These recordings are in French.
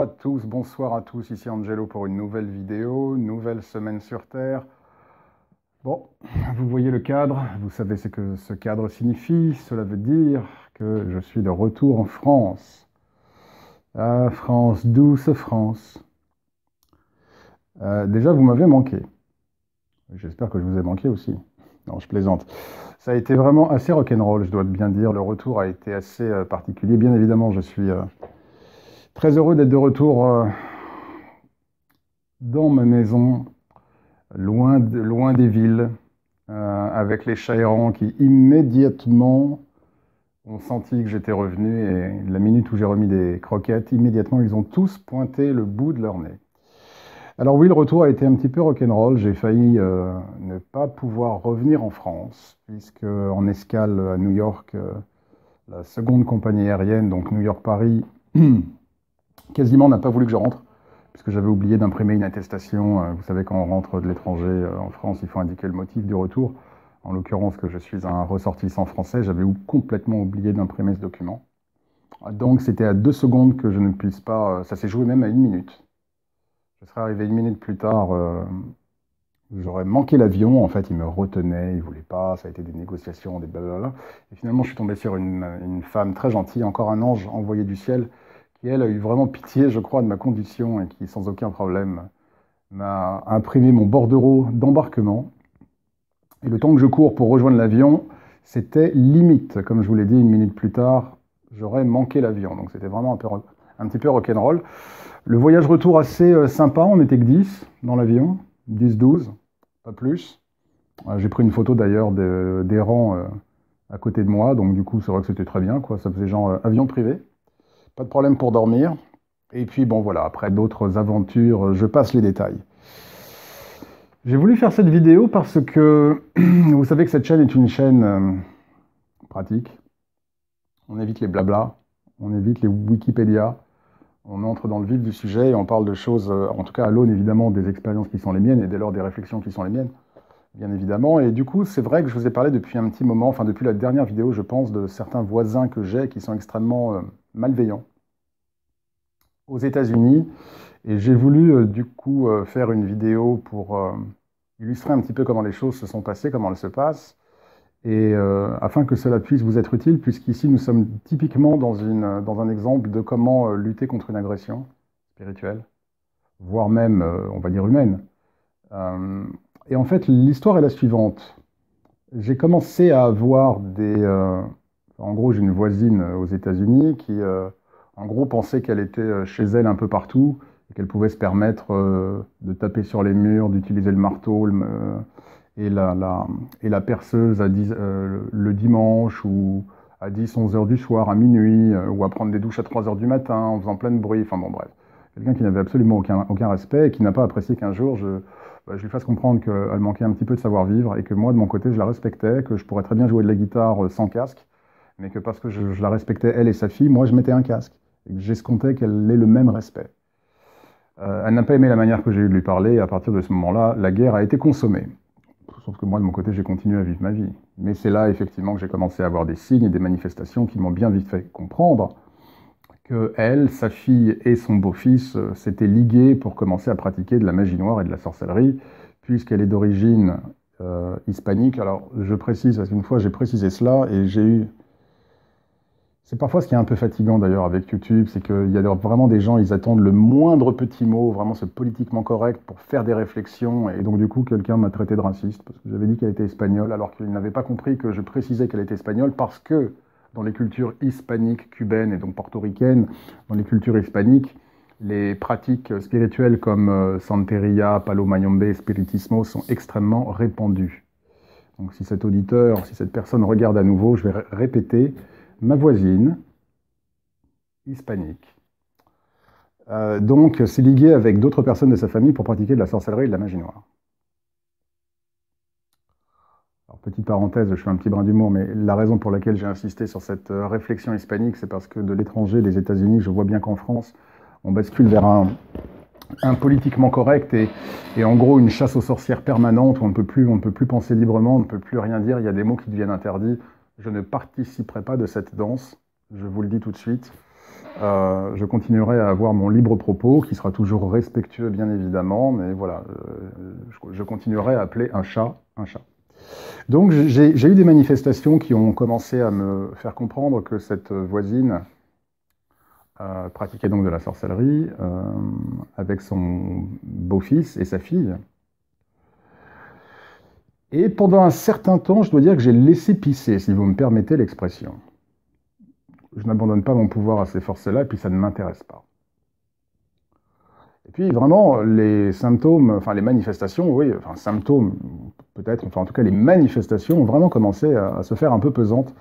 à tous, bonsoir à tous, ici Angelo pour une nouvelle vidéo, nouvelle semaine sur Terre. Bon, vous voyez le cadre, vous savez ce que ce cadre signifie, cela veut dire que je suis de retour en France. Ah, France, douce France. Déjà, vous m'avez manqué. J'espère que je vous ai manqué aussi. Non, je plaisante. Ça a été vraiment assez rock'n'roll, je dois bien dire. Le retour a été assez particulier. Bien évidemment, je suis très heureux d'être de retour dans ma maison, loin des villes, avec les chats errants qui immédiatement ont senti que j'étais revenu et la minute où j'ai remis des croquettes, immédiatement ils ont tous pointé le bout de leur nez. Alors oui, le retour a été un petit peu rock'n'roll, j'ai failli ne pas pouvoir revenir en France, puisque en escale à New York, la seconde compagnie aérienne, donc New York-Paris, quasiment n'a pas voulu que je rentre, puisque j'avais oublié d'imprimer une attestation. Vous savez, quand on rentre de l'étranger en France, il faut indiquer le motif du retour. En l'occurrence, que je suis un ressortissant français, j'avais complètement oublié d'imprimer ce document. Donc c'était à 2 secondes que je ne puisse pas... Ça s'est joué même à 1 minute. Je serais arrivé 1 minute plus tard, j'aurais manqué l'avion. En fait, il me retenait, il ne voulait pas, ça a été des négociations, des blablabla. Et finalement, je suis tombé sur une femme très gentille, encore un ange envoyé du ciel, qui, elle, a eu vraiment pitié, je crois, de ma condition et qui, sans aucun problème, m'a imprimé mon bordereau d'embarquement. Et le temps que je cours pour rejoindre l'avion, c'était limite. Comme je vous l'ai dit, 1 minute plus tard, j'aurais manqué l'avion. Donc c'était vraiment un petit peu rock'n'roll. Le voyage retour assez sympa, on n'était que 10 dans l'avion, 10-12, pas plus. J'ai pris une photo d'ailleurs des rangs à côté de moi, donc du coup c'est vrai que c'était très bien, quoi. Ça faisait genre avion privé. Pas de problème pour dormir. Et puis bon voilà, après d'autres aventures, je passe les détails. J'ai voulu faire cette vidéo parce que vous savez que cette chaîne est une chaîne pratique. On évite les blablas, on évite les Wikipédia, on entre dans le vif du sujet et on parle de choses, en tout cas à l'aune évidemment des expériences qui sont les miennes et dès lors des réflexions qui sont les miennes, bien évidemment. Et du coup, c'est vrai que je vous ai parlé depuis un petit moment, enfin depuis la dernière vidéo, je pense, de certains voisins que j'ai qui sont extrêmement malveillants aux États-Unis. Et j'ai voulu du coup faire une vidéo pour illustrer un petit peu comment les choses se sont passées, comment elles se passent, et afin que cela puisse vous être utile, puisqu'ici nous sommes typiquement dans un exemple de comment lutter contre une agression spirituelle, voire même, on va dire, humaine. Et en fait, l'histoire est la suivante. J'ai commencé à avoir en gros, j'ai une voisine aux États-Unis qui, en gros, pensait qu'elle était chez elle un peu partout et qu'elle pouvait se permettre de taper sur les murs, d'utiliser le marteau et la perceuse le dimanche ou à 10-11 heures du soir, à minuit, ou à prendre des douches à 3 heures du matin en faisant plein de bruit. Enfin bon, bref. Quelqu'un qui n'avait absolument aucun respect et qui n'a pas apprécié qu'un jour je lui fasse comprendre qu'elle manquait un petit peu de savoir-vivre et que moi, de mon côté, je la respectais, que je pourrais très bien jouer de la guitare sans casque, mais que parce que je la respectais, elle et sa fille, moi, je mettais un casque. Et que j'escomptais qu'elle ait le même respect. Elle n'a pas aimé la manière que j'ai eu de lui parler, et à partir de ce moment-là, la guerre a été consommée. Sauf que moi, de mon côté, j'ai continué à vivre ma vie. Mais c'est là, effectivement, que j'ai commencé à avoir des signes et des manifestations qui m'ont bien vite fait comprendre que elle, sa fille et son beau-fils s'étaient ligués pour commencer à pratiquer de la magie noire et de la sorcellerie, puisqu'elle est d'origine hispanique. Alors, je précise, parce qu'une fois, j'ai précisé cela, et j'ai eu... C'est parfois ce qui est un peu fatigant d'ailleurs avec YouTube, c'est qu'il y a vraiment des gens, ils attendent le moindre petit mot, vraiment ce politiquement correct pour faire des réflexions, et donc du coup quelqu'un m'a traité de raciste, parce que j'avais dit qu'elle était espagnole, alors qu'il n'avait pas compris que je précisais qu'elle était espagnole, parce que dans les cultures hispaniques, cubaines et donc portoricaines, dans les cultures hispaniques, les pratiques spirituelles comme Santeria, Palo Mayombe, Spiritismo sont extrêmement répandues. Donc si cet auditeur, si cette personne regarde à nouveau, je vais répéter... Ma voisine, hispanique, donc s'est liguée avec d'autres personnes de sa famille pour pratiquer de la sorcellerie et de la magie noire. Alors, petite parenthèse, je fais un petit brin d'humour, mais la raison pour laquelle j'ai insisté sur cette réflexion hispanique, c'est parce que de l'étranger, des États-Unis, je vois bien qu'en France, on bascule vers un politiquement correct et en gros une chasse aux sorcières permanente où on ne peut plus penser librement, on ne peut plus rien dire, il y a des mots qui deviennent interdits. Je ne participerai pas de cette danse, je vous le dis tout de suite. je continuerai à avoir mon libre propos, qui sera toujours respectueux, bien évidemment, mais voilà, je continuerai à appeler un chat un chat. Donc j'ai eu des manifestations qui ont commencé à me faire comprendre que cette voisine pratiquait donc de la sorcellerie avec son beau-fils et sa fille. Et pendant un certain temps, je dois dire que j'ai laissé pisser, si vous me permettez l'expression. Je n'abandonne pas mon pouvoir à ces forces-là, et puis ça ne m'intéresse pas. Et puis vraiment, les symptômes, enfin les manifestations, oui, enfin symptômes peut-être, enfin en tout cas les manifestations ont vraiment commencé à se faire un peu pesantes.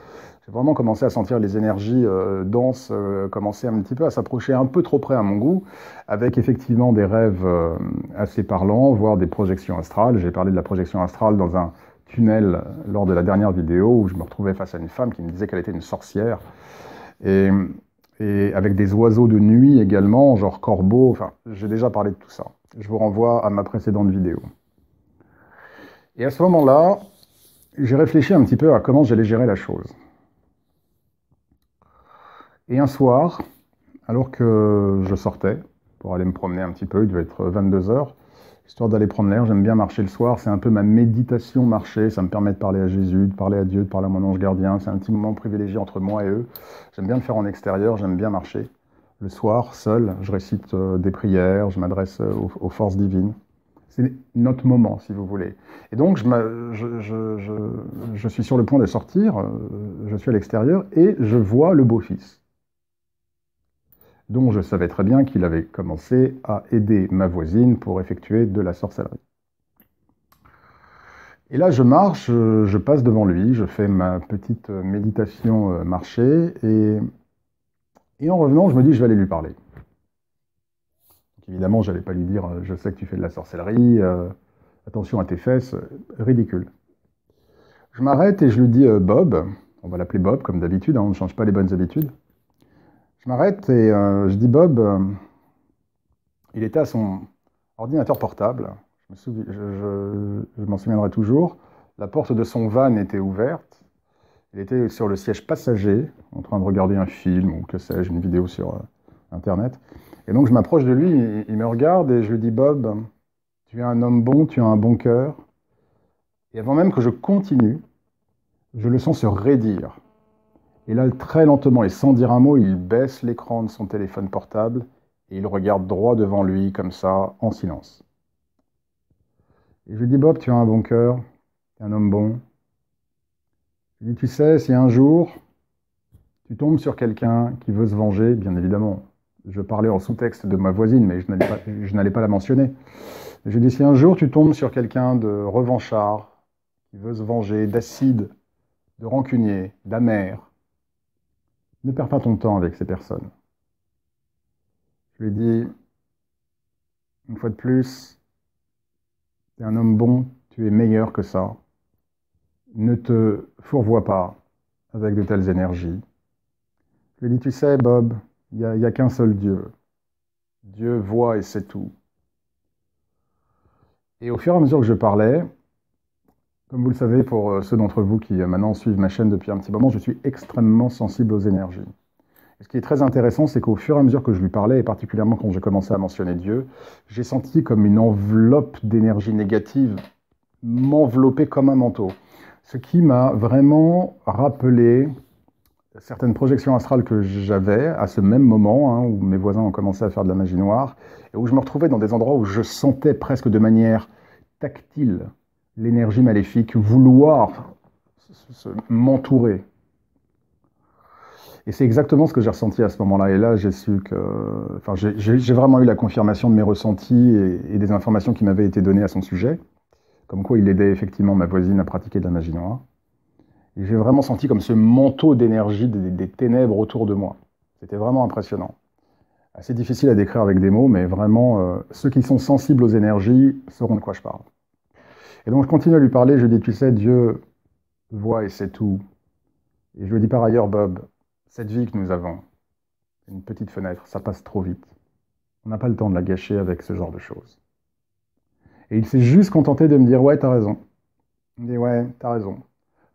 J'ai vraiment commencé à sentir les énergies denses commencer un petit peu à s'approcher un peu trop près à mon goût, avec effectivement des rêves assez parlants, voire des projections astrales. J'ai parlé de la projection astrale dans un tunnel lors de la dernière vidéo où je me retrouvais face à une femme qui me disait qu'elle était une sorcière. Et, et avec des oiseaux de nuit également, genre corbeaux, enfin, j'ai déjà parlé de tout ça. Je vous renvoie à ma précédente vidéo. Et à ce moment-là, j'ai réfléchi un petit peu à comment j'allais gérer la chose. Et un soir, alors que je sortais pour aller me promener un petit peu, il devait être 22 heures, histoire d'aller prendre l'air, j'aime bien marcher le soir, c'est un peu ma méditation marcher, ça me permet de parler à Jésus, de parler à Dieu, de parler à mon ange gardien, c'est un petit moment privilégié entre moi et eux. J'aime bien le faire en extérieur, j'aime bien marcher. Le soir, seul, je récite des prières, je m'adresse aux forces divines. C'est notre moment, si vous voulez. Et donc, je suis sur le point de sortir, je suis à l'extérieur, et je vois le beau-fils, dont je savais très bien qu'il avait commencé à aider ma voisine pour effectuer de la sorcellerie. Et là, je marche, je passe devant lui, je fais ma petite méditation marché, et en revenant, je me dis, je vais aller lui parler. Donc, évidemment, je n'allais pas lui dire, je sais que tu fais de la sorcellerie, attention à tes fesses, ridicule. Je m'arrête et je lui dis, Bob, on va l'appeler Bob comme d'habitude, hein, on ne change pas les bonnes habitudes. Je m'arrête et je dis, Bob, il était à son ordinateur portable, je m'en souviendrai toujours, la porte de son van était ouverte, il était sur le siège passager, en train de regarder un film ou que sais-je, une vidéo sur Internet. Et donc je m'approche de lui, il me regarde et je lui dis, Bob, tu es un homme bon, tu as un bon cœur. Et avant même que je continue, je le sens se raidir. Et là, très lentement et sans dire un mot, il baisse l'écran de son téléphone portable et il regarde droit devant lui, comme ça, en silence. Et je lui dis, Bob, tu as un bon cœur, tu es un homme bon. Je lui dis, tu sais, si un jour, tu tombes sur quelqu'un qui veut se venger, bien évidemment, je parlais en sous-texte de ma voisine, mais je n'allais pas la mentionner. Je lui dis, si un jour tu tombes sur quelqu'un de revanchard, qui veut se venger, d'acide, de rancunier, d'amer, ne perds pas ton temps avec ces personnes. Je lui dis, une fois de plus, tu es un homme bon, tu es meilleur que ça. Ne te fourvoie pas avec de telles énergies. Je lui dis, tu sais, Bob, il n'y a qu'un seul Dieu. Dieu voit et sait tout. Et au fur et à mesure que je parlais, comme vous le savez, pour ceux d'entre vous qui maintenant suivent ma chaîne depuis un petit moment, je suis extrêmement sensible aux énergies. Et ce qui est très intéressant, c'est qu'au fur et à mesure que je lui parlais, et particulièrement quand j'ai commencé à mentionner Dieu, j'ai senti comme une enveloppe d'énergie négative m'envelopper comme un manteau. Ce qui m'a vraiment rappelé certaines projections astrales que j'avais à ce même moment, hein, où mes voisins ont commencé à faire de la magie noire, et où je me retrouvais dans des endroits où je sentais presque de manière tactile l'énergie maléfique vouloir m'entourer. Et c'est exactement ce que j'ai ressenti à ce moment-là. Et là, j'ai su que, enfin, j'ai vraiment eu la confirmation de mes ressentis et des informations qui m'avaient été données à son sujet, comme quoi il aidait effectivement ma voisine à pratiquer de la magie noire. Et j'ai vraiment senti comme ce manteau d'énergie des ténèbres autour de moi. C'était vraiment impressionnant. Assez difficile à décrire avec des mots, mais vraiment, ceux qui sont sensibles aux énergies sauront de quoi je parle. Et donc je continue à lui parler, je lui dis, tu sais, Dieu voit et sait tout. Et je lui dis par ailleurs, Bob, cette vie que nous avons, c'est une petite fenêtre, ça passe trop vite. On n'a pas le temps de la gâcher avec ce genre de choses. Et il s'est juste contenté de me dire, ouais, t'as raison. Il me dit, ouais, t'as raison.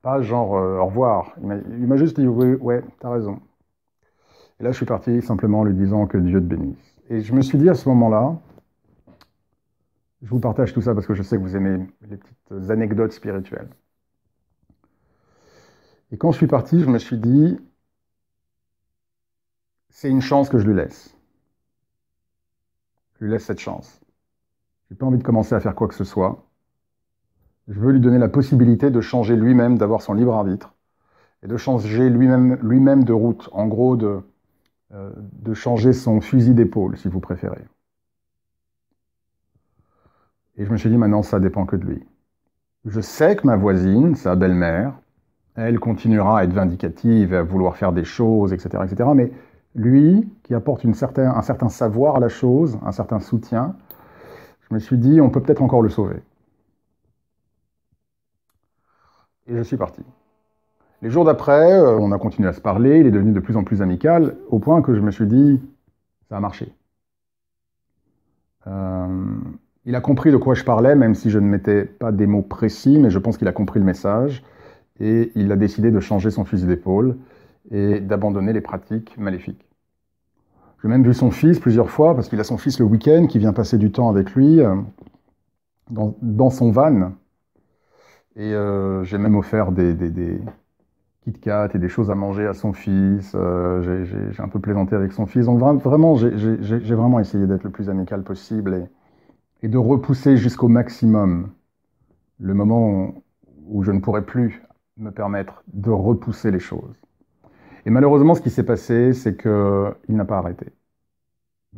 Pas genre, au revoir. Il m'a juste dit, oui, ouais, t'as raison. Et là, je suis parti simplement en lui disant que Dieu te bénisse. Et je me suis dit à ce moment-là, je vous partage tout ça parce que je sais que vous aimez les petites anecdotes spirituelles. Et quand je suis parti, je me suis dit, c'est une chance que je lui laisse. Je lui laisse cette chance. Je n'ai pas envie de commencer à faire quoi que ce soit. Je veux lui donner la possibilité de changer lui-même, d'avoir son libre arbitre, et de changer lui-même de route. En gros, de changer son fusil d'épaule, si vous préférez. Et je me suis dit, maintenant, ça dépend que de lui. Je sais que ma voisine, sa belle-mère, elle continuera à être vindicative, à vouloir faire des choses, etc., etc. Mais lui, qui apporte un certain savoir à la chose, un certain soutien, je me suis dit, on peut peut-être encore le sauver. Et je suis parti. Les jours d'après, on a continué à se parler, il est devenu de plus en plus amical, au point que je me suis dit, ça a marché. Il a compris de quoi je parlais, même si je ne mettais pas des mots précis, mais je pense qu'il a compris le message, et il a décidé de changer son fusil d'épaule et d'abandonner les pratiques maléfiques. J'ai même vu son fils plusieurs fois, parce qu'il a son fils le week-end qui vient passer du temps avec lui dans son van. Et j'ai même offert des Kit Kat et des choses à manger à son fils. J'ai un peu plaisanté avec son fils. Donc vraiment, j'ai vraiment essayé d'être le plus amical possible et de repousser jusqu'au maximum le moment où je ne pourrais plus me permettre de repousser les choses. Et malheureusement, ce qui s'est passé, c'est qu'il n'a pas arrêté.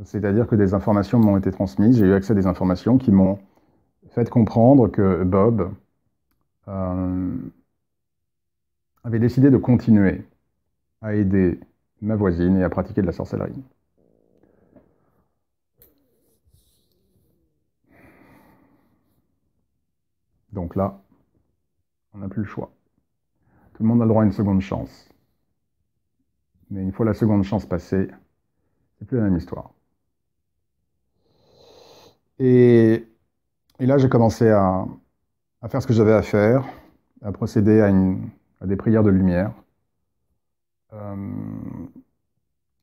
C'est-à-dire que des informations m'ont été transmises, j'ai eu accès à des informations qui m'ont fait comprendre que Bob avait décidé de continuer à aider ma voisine et à pratiquer de la sorcellerie. Donc là, on n'a plus le choix. Tout le monde a le droit à une seconde chance. Mais une fois la seconde chance passée, c'est plus la même histoire. Et là, j'ai commencé à faire ce que j'avais à faire, à procéder à des prières de lumière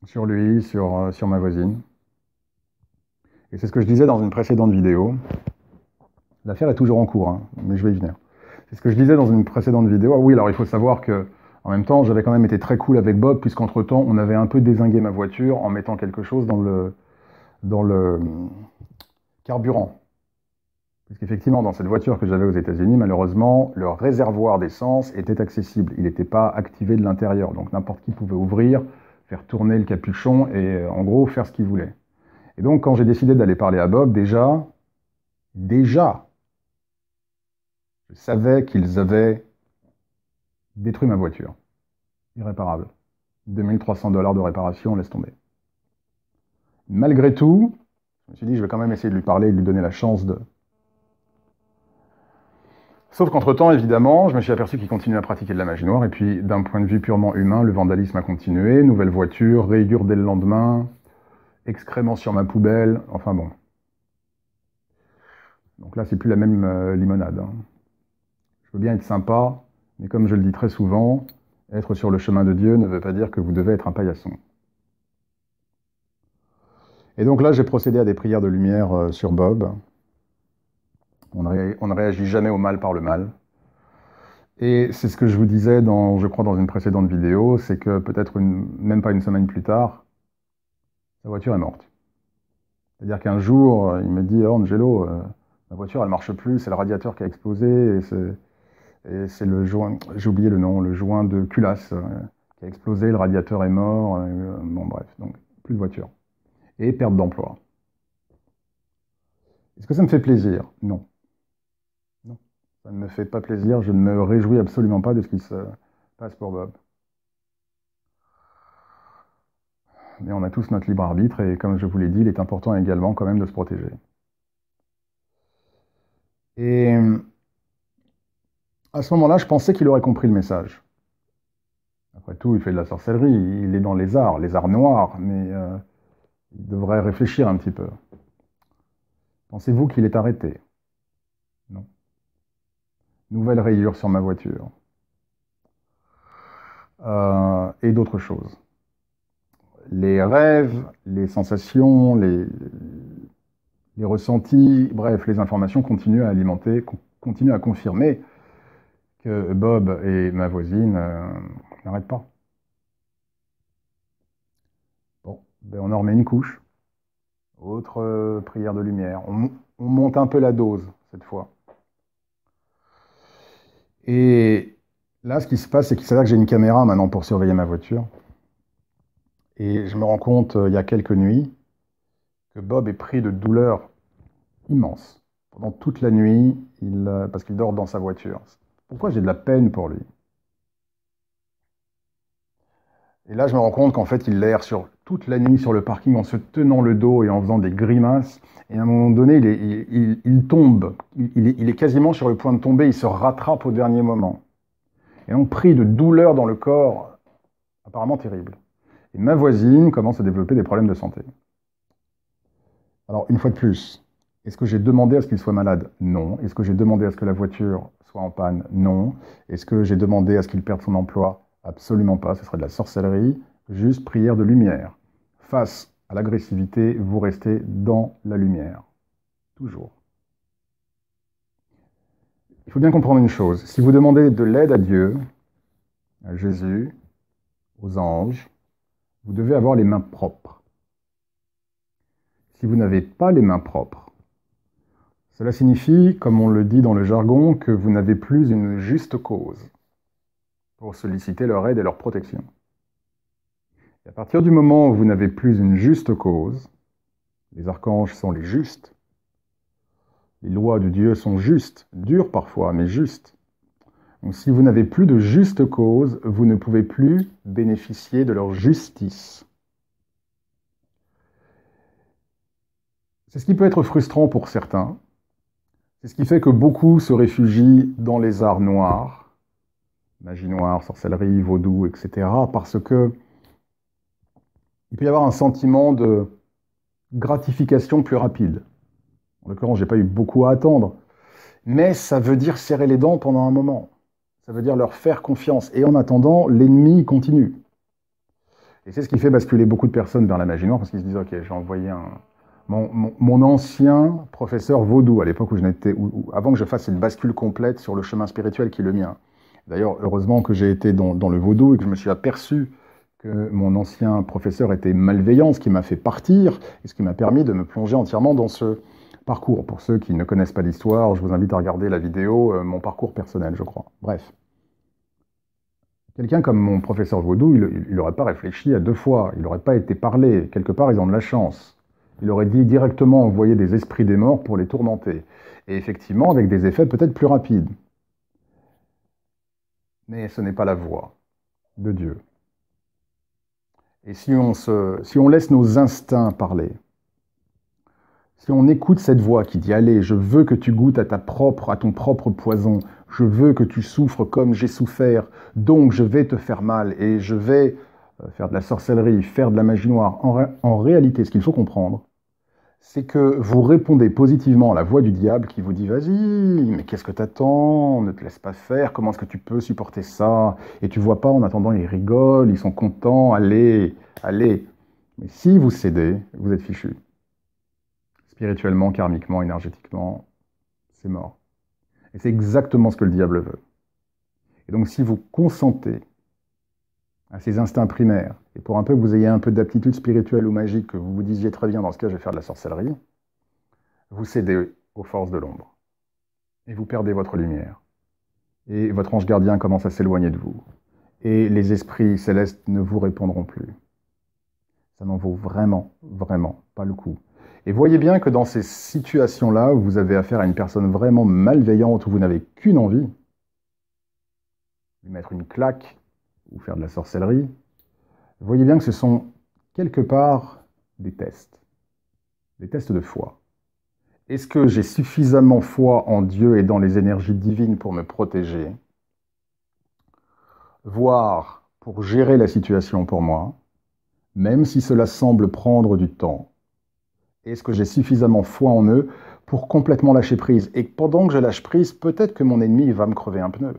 sur lui, sur ma voisine. Et c'est ce que je disais dans une précédente vidéo. L'affaire est toujours en cours, hein, mais je vais y venir. C'est ce que je disais dans une précédente vidéo. Ah oui, alors il faut savoir que, en même temps, j'avais quand même été très cool avec Bob, puisqu'entre-temps, on avait un peu dézingué ma voiture en mettant quelque chose dans le carburant. Puisqu'effectivement, dans cette voiture que j'avais aux États-Unis, malheureusement, le réservoir d'essence était accessible. Il n'était pas activé de l'intérieur. Donc n'importe qui pouvait ouvrir, faire tourner le capuchon et en gros faire ce qu'il voulait. Et donc quand j'ai décidé d'aller parler à Bob, déjà, je savais qu'ils avaient détruit ma voiture. Irréparable. 2300 $ de réparation, laisse tomber. Malgré tout, je me suis dit, je vais quand même essayer de lui parler et de lui donner la chance de... Sauf qu'entre-temps, évidemment, je me suis aperçu qu'il continuait à pratiquer de la magie noire, et puis d'un point de vue purement humain, le vandalisme a continué, nouvelle voiture, rayures dès le lendemain, excréments sur ma poubelle, enfin bon. Donc là, c'est plus la même limonade. Hein. Je veux bien être sympa, mais comme je le dis très souvent, être sur le chemin de Dieu ne veut pas dire que vous devez être un paillasson. Et donc là, j'ai procédé à des prières de lumière sur Bob. On ne réagit jamais au mal par le mal. Et c'est ce que je vous disais, je crois, dans une précédente vidéo, c'est que peut-être même pas une semaine plus tard, sa voiture est morte. C'est-à-dire qu'un jour, il me dit, oh, Angelo, ma voiture, elle marche plus, c'est le radiateur qui a explosé, et c'est le joint, j'ai oublié le nom, le joint de culasse qui a explosé, le radiateur est mort, bon bref, donc plus de voiture. Et perte d'emploi. Est-ce que ça me fait plaisir? Non. Non. Ça ne me fait pas plaisir, je ne me réjouis absolument pas de ce qui se passe pour Bob. Mais on a tous notre libre arbitre et comme je vous l'ai dit, il est important également quand même de se protéger. Et à ce moment-là, je pensais qu'il aurait compris le message. Après tout, il fait de la sorcellerie, il est dans les arts noirs, mais il devrait réfléchir un petit peu. Pensez-vous qu'il est arrêté? Non. Nouvelle rayure sur ma voiture. Et d'autres choses. les rêves, les sensations, les ressentis, bref, les informations continuent à alimenter, continuent à confirmer que Bob et ma voisine n'arrêtent pas. Bon, ben on en remet une couche. Autre prière de lumière. On monte un peu la dose cette fois. Et là, ce qui se passe, c'est que c'est là que j'ai une caméra maintenant pour surveiller ma voiture. Et je me rends compte, il y a quelques nuits, que Bob est pris de douleurs immenses. Pendant toute la nuit, parce qu'il dort dans sa voiture. Pourquoi j'ai de la peine pour lui? Et là, je me rends compte qu'en fait, il erre toute la nuit sur le parking en se tenant le dos et en faisant des grimaces. Et à un moment donné, il tombe. Il est quasiment sur le point de tomber. Il se rattrape au dernier moment. Et donc, pris de douleurs dans le corps, apparemment terrible. Et ma voisine commence à développer des problèmes de santé. Alors, une fois de plus, est-ce que j'ai demandé à ce qu'il soit malade? Non. Est-ce que j'ai demandé à ce que la voiture soit en panne? Non. Est-ce que j'ai demandé à ce qu'il perde son emploi? Absolument pas. Ce serait de la sorcellerie. Juste prière de lumière. Face à l'agressivité, vous restez dans la lumière. Toujours. Il faut bien comprendre une chose. Si vous demandez de l'aide à Dieu, à Jésus, aux anges, vous devez avoir les mains propres. Si vous n'avez pas les mains propres, cela signifie, comme on le dit dans le jargon, que vous n'avez plus une juste cause pour solliciter leur aide et leur protection. Et à partir du moment où vous n'avez plus une juste cause, les archanges sont les justes, les lois de Dieu sont justes, dures parfois, mais justes. Donc si vous n'avez plus de juste cause, vous ne pouvez plus bénéficier de leur justice. C'est ce qui peut être frustrant pour certains. C'est ce qui fait que beaucoup se réfugient dans les arts noirs, magie noire, sorcellerie, vaudou, etc. Parce que il peut y avoir un sentiment de gratification plus rapide. En l'occurrence, je n'ai pas eu beaucoup à attendre. Mais ça veut dire serrer les dents pendant un moment. Ça veut dire leur faire confiance. Et en attendant, l'ennemi continue. Et c'est ce qui fait basculer beaucoup de personnes vers la magie noire, parce qu'ils se disent, ok, j'ai envoyé mon ancien professeur vaudou, à l'époque avant que je fasse cette bascule complète sur le chemin spirituel qui est le mien. D'ailleurs, heureusement que j'ai été dans le vaudou et que je me suis aperçu que mon ancien professeur était malveillant, ce qui m'a fait partir et ce qui m'a permis de me plonger entièrement dans ce parcours. Pour ceux qui ne connaissent pas l'histoire, je vous invite à regarder la vidéo, mon parcours personnel, je crois. Bref. Quelqu'un comme mon professeur vaudou, il n'aurait pas réfléchi à deux fois, il n'aurait pas été parlé. Quelque part, ils ont de la chance. Il aurait dit directement envoyer des esprits des morts pour les tourmenter. Et effectivement, avec des effets peut-être plus rapides. Mais ce n'est pas la voie de Dieu. Et si on laisse nos instincts parler, si on écoute cette voix qui dit « Allez, je veux que tu goûtes à ton propre poison, je veux que tu souffres comme j'ai souffert, donc je vais te faire mal et je vais faire de la sorcellerie, faire de la magie noire. » En réalité, ce qu'il faut comprendre, c'est que vous répondez positivement à la voix du diable qui vous dit « Vas-y, mais qu'est-ce que t'attends? Ne te laisse pas faire, comment est-ce que tu peux supporter ça? » Et tu vois pas, en attendant, ils rigolent, ils sont contents, allez, allez. Mais si vous cédez, vous êtes fichu. Spirituellement, karmiquement, énergétiquement, c'est mort. Et c'est exactement ce que le diable veut. Et donc si vous consentez à ces instincts primaires, et pour un peu que vous ayez un peu d'aptitude spirituelle ou magique, que vous vous disiez très bien, dans ce cas, je vais faire de la sorcellerie, vous cédez aux forces de l'ombre. Et vous perdez votre lumière. Et votre ange gardien commence à s'éloigner de vous. Et les esprits célestes ne vous répondront plus. Ça n'en vaut vraiment, vraiment pas le coup. Et voyez bien que dans ces situations-là, où vous avez affaire à une personne vraiment malveillante, où vous n'avez qu'une envie, lui mettre une claque, ou faire de la sorcellerie, voyez bien que ce sont quelque part des tests de foi. Est-ce que j'ai suffisamment foi en Dieu et dans les énergies divines pour me protéger, voire pour gérer la situation pour moi, même si cela semble prendre du temps? Est-ce que j'ai suffisamment foi en eux pour complètement lâcher prise? Et pendant que je lâche prise, peut-être que mon ennemi va me crever un pneu.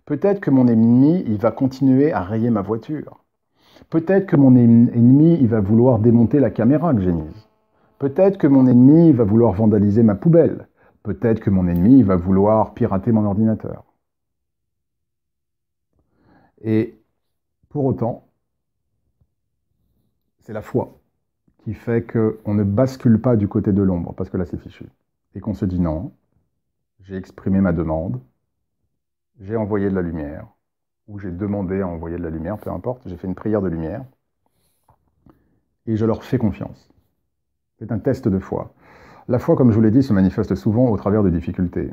Peut-être que mon ennemi il va continuer à rayer ma voiture. Peut-être que mon ennemi, il va vouloir démonter la caméra que j'ai mise. Peut-être que mon ennemi va vouloir vandaliser ma poubelle. Peut-être que mon ennemi va vouloir pirater mon ordinateur. Et pour autant, c'est la foi qui fait qu'on ne bascule pas du côté de l'ombre, parce que là c'est fichu. Et qu'on se dit non, j'ai exprimé ma demande, j'ai envoyé de la lumière, ou j'ai demandé à envoyer de la lumière, peu importe, j'ai fait une prière de lumière, et je leur fais confiance. C'est un test de foi. La foi, comme je vous l'ai dit, se manifeste souvent au travers de difficultés.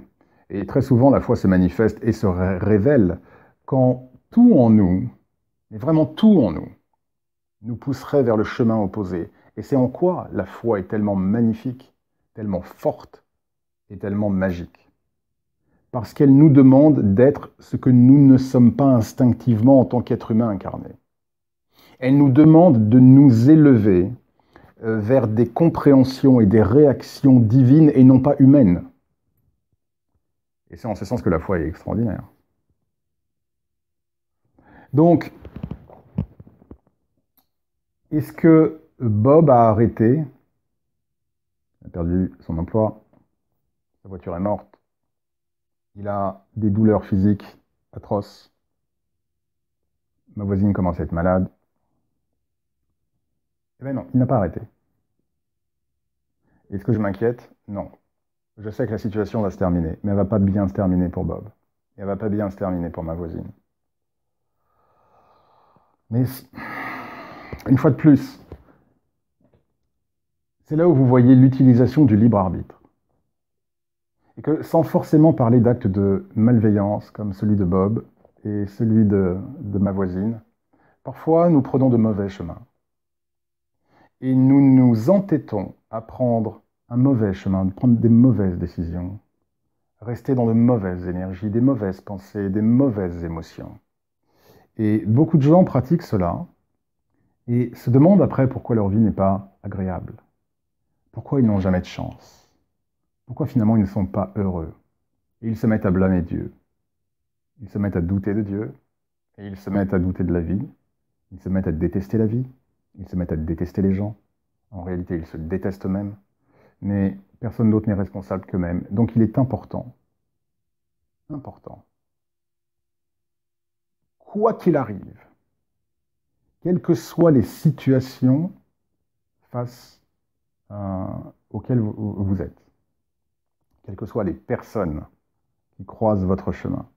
Et très souvent, la foi se manifeste et se révèle quand tout en nous, mais vraiment tout en nous, nous pousserait vers le chemin opposé. Et c'est en quoi la foi est tellement magnifique, tellement forte et tellement magique. Parce qu'elle nous demande d'être ce que nous ne sommes pas instinctivement en tant qu'être humain incarné. Elle nous demande de nous élever vers des compréhensions et des réactions divines et non pas humaines. Et c'est en ce sens que la foi est extraordinaire. Donc, est-ce que Bob a arrêté? Il a perdu son emploi, sa voiture est morte, il a des douleurs physiques atroces, ma voisine commence à être malade. Eh bien non, il n'a pas arrêté. Est-ce que je m'inquiète? Non. Je sais que la situation va se terminer, mais elle ne va pas bien se terminer pour Bob. Et elle ne va pas bien se terminer pour ma voisine. Mais une fois de plus, c'est là où vous voyez l'utilisation du libre arbitre. Et que sans forcément parler d'actes de malveillance comme celui de Bob et celui de ma voisine, parfois nous prenons de mauvais chemins. Et nous nous entêtons à prendre un mauvais chemin, de prendre des mauvaises décisions, rester dans de mauvaises énergies, des mauvaises pensées, des mauvaises émotions. Et beaucoup de gens pratiquent cela et se demandent après pourquoi leur vie n'est pas agréable. Pourquoi ils n'ont jamais de chance? Pourquoi finalement ils ne sont pas heureux? Et ils se mettent à blâmer Dieu. Ils se mettent à douter de Dieu. Et ils se mettent à douter de la vie. Ils se mettent à détester la vie. Ils se mettent à détester les gens. En réalité, ils se détestent eux-mêmes. Mais personne d'autre n'est responsable qu'eux-mêmes. Donc il est important, quoi qu'il arrive, quelles que soient les situations face auxquelles vous êtes, quelles que soient les personnes qui croisent votre chemin,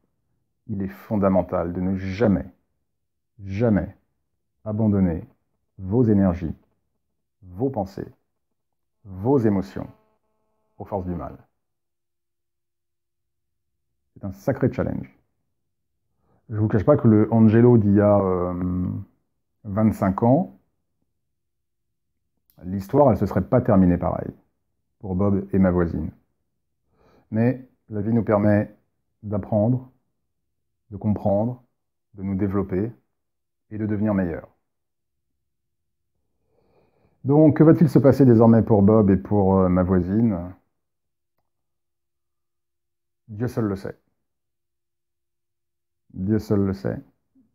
il est fondamental de ne jamais, jamais abandonner vos énergies, vos pensées, vos émotions aux forces du mal. C'est un sacré challenge. Je ne vous cache pas que le Angelo d'il y a 25 ans, l'histoire, elle ne se serait pas terminée pareil pour Bob et ma voisine. Mais la vie nous permet d'apprendre, de comprendre, de nous développer et de devenir meilleurs. Donc, que va-t-il se passer désormais pour Bob et pour ma voisine? Dieu seul le sait. Dieu seul le sait.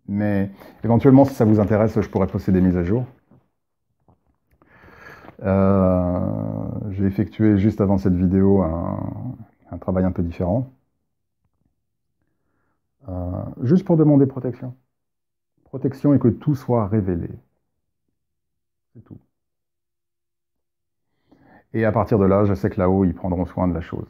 Mais éventuellement, si ça vous intéresse, je pourrais poster des mises à jour. J'ai effectué juste avant cette vidéo un travail un peu différent. Juste pour demander protection. Protection et que tout soit révélé. C'est tout. Et à partir de là, je sais que là-haut, ils prendront soin de la chose.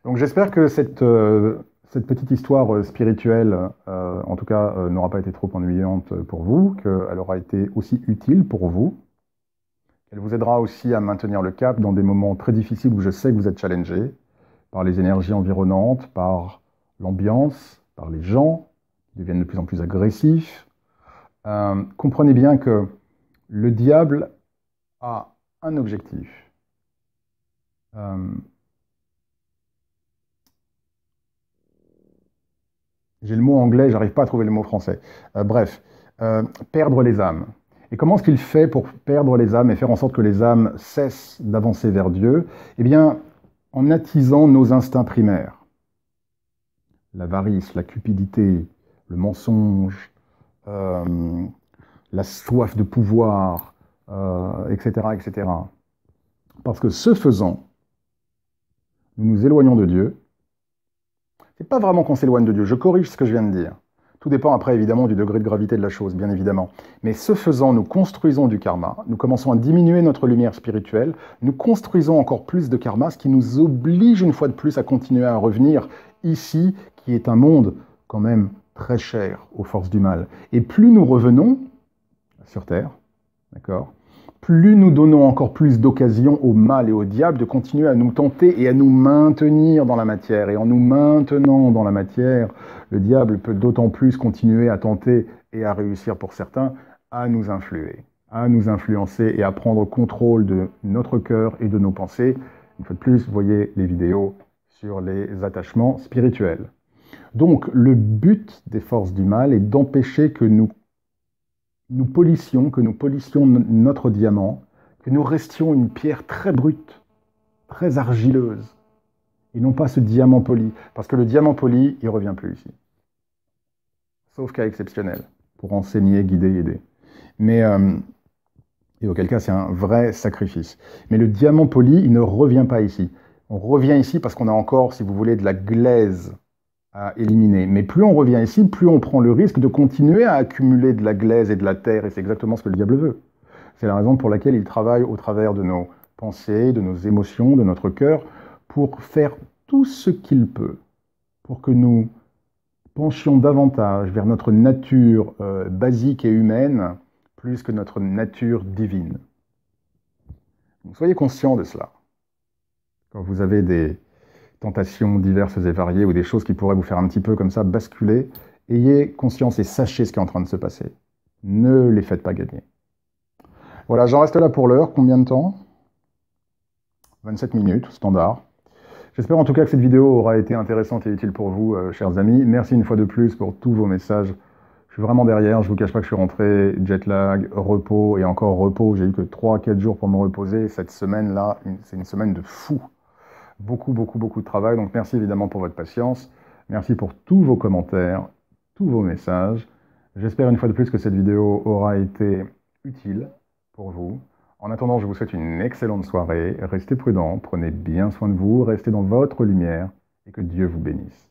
Donc j'espère que cette petite histoire spirituelle, en tout cas, n'aura pas été trop ennuyante pour vous, qu'elle aura été aussi utile pour vous, qu'elle vous aidera aussi à maintenir le cap dans des moments très difficiles où je sais que vous êtes challengés par les énergies environnantes, par l'ambiance, par les gens qui deviennent de plus en plus agressifs. Comprenez bien que le diable a un objectif. J'ai le mot anglais, j'arrive pas à trouver le mot français. Perdre les âmes. Et comment est-ce qu'il fait pour perdre les âmes et faire en sorte que les âmes cessent d'avancer vers Dieu? Eh bien, en attisant nos instincts primaires. L'avarice, la cupidité, le mensonge, euh, la soif de pouvoir, etc., etc. Parce que ce faisant, nous nous éloignons de Dieu. C'est pas vraiment qu'on s'éloigne de Dieu, je corrige ce que je viens de dire. Tout dépend après évidemment du degré de gravité de la chose, bien évidemment. Mais ce faisant, nous construisons du karma, nous commençons à diminuer notre lumière spirituelle, nous construisons encore plus de karma, ce qui nous oblige une fois de plus à continuer à revenir ici, qui est un monde quand même très cher aux forces du mal. Et plus nous revenons sur Terre, d'accord, plus nous donnons encore plus d'occasion au mal et au diable de continuer à nous tenter et à nous maintenir dans la matière. Et en nous maintenant dans la matière, le diable peut d'autant plus continuer à tenter et à réussir pour certains à nous influer, à nous influencer et à prendre contrôle de notre cœur et de nos pensées. Une fois de plus, vous voyez les vidéos sur les attachements spirituels. Donc, le but des forces du mal est d'empêcher que nous polissions, que nous polissions notre diamant, que nous restions une pierre très brute, très argileuse, et non pas ce diamant poli. Parce que le diamant poli, il ne revient plus ici. Sauf cas exceptionnel, pour enseigner, guider, aider. Mais, et auquel cas, c'est un vrai sacrifice. Mais le diamant poli, il ne revient pas ici. On revient ici parce qu'on a encore, si vous voulez, de la glaise à éliminer. Mais plus on revient ici, plus on prend le risque de continuer à accumuler de la glaise et de la terre, et c'est exactement ce que le diable veut. C'est la raison pour laquelle il travaille au travers de nos pensées, de nos émotions, de notre cœur, pour faire tout ce qu'il peut, pour que nous penchions davantage vers notre nature basique et humaine, plus que notre nature divine. Donc, soyez conscients de cela. Quand vous avez des tentations diverses et variées ou des choses qui pourraient vous faire un petit peu comme ça basculer, ayez conscience et sachez ce qui est en train de se passer. Ne les faites pas gagner. Voilà, j'en reste là pour l'heure. Combien de temps? 27 minutes, standard. J'espère en tout cas que cette vidéo aura été intéressante et utile pour vous, chers amis. Merci une fois de plus pour tous vos messages. Je suis vraiment derrière, je ne vous cache pas que je suis rentré, jet lag, repos et encore repos. J'ai eu que 3-4 jours pour me reposer. Cette semaine-là, c'est une semaine de fou. Beaucoup de travail. Donc merci évidemment pour votre patience. Merci pour tous vos commentaires, tous vos messages. J'espère une fois de plus que cette vidéo aura été utile pour vous. En attendant, je vous souhaite une excellente soirée. Restez prudents, prenez bien soin de vous, restez dans votre lumière et que Dieu vous bénisse.